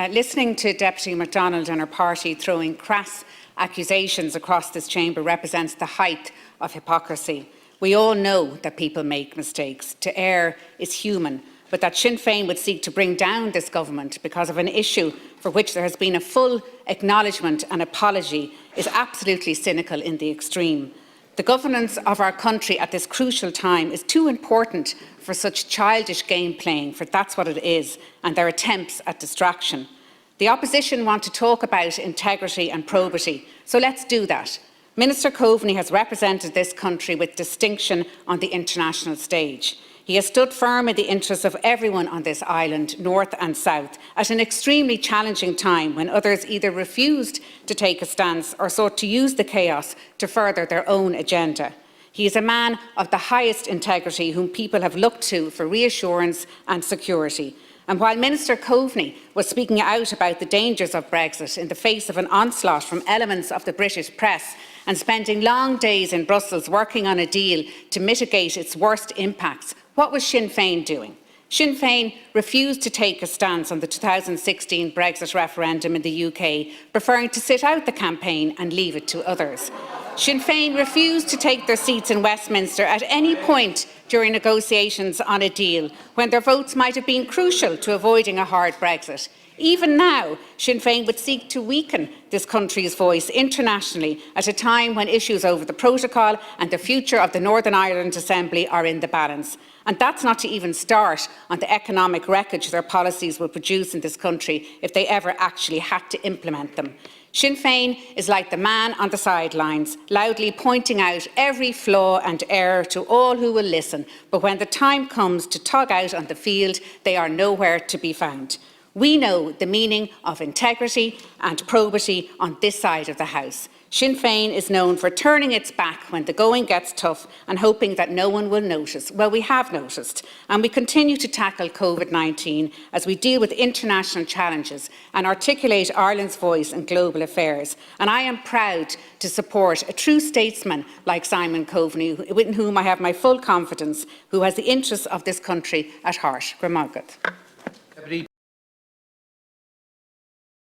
Listening to Deputy MacDonald and her party throwing crass accusations across this chamber represents the height of hypocrisy. We all know that people make mistakes. To err is human, but that Sinn Féin would seek to bring down this government because of an issue for which there has been a full acknowledgement and apology is absolutely cynical in the extreme. The governance of our country at this crucial time is too important for such childish game playing, for that's what it is, and their attempts at distraction. The opposition want to talk about integrity and probity, so let's do that. Minister Coveney has represented this country with distinction on the international stage. He has stood firm in the interests of everyone on this island, north and south, at an extremely challenging time when others either refused to take a stance or sought to use the chaos to further their own agenda. He is a man of the highest integrity whom people have looked to for reassurance and security. And while Minister Coveney was speaking out about the dangers of Brexit in the face of an onslaught from elements of the British press and spending long days in Brussels working on a deal to mitigate its worst impacts, what was Sinn Féin doing? Sinn Féin refused to take a stance on the 2016 Brexit referendum in the UK, preferring to sit out the campaign and leave it to others. Sinn Féin refused to take their seats in Westminster at any point during negotiations on a deal, when their votes might have been crucial to avoiding a hard Brexit. Even now, Sinn Féin would seek to weaken this country's voice internationally at a time when issues over the protocol and the future of the Northern Ireland Assembly are in the balance. And that's not to even start on the economic wreckage their policies will produce in this country if they ever actually had to implement them. Sinn Féin is like the man on the sidelines, loudly pointing out every flaw and error to all who will listen, but when the time comes to tug out on the field, they are nowhere to be found. We know the meaning of integrity and probity on this side of the House. Sinn Féin is known for turning its back when the going gets tough and hoping that no one will notice. Well, we have noticed, and we continue to tackle COVID-19 as we deal with international challenges and articulate Ireland's voice in global affairs. And I am proud to support a true statesman like Simon Coveney, in whom I have my full confidence, who has the interests of this country at heart. Gromagad.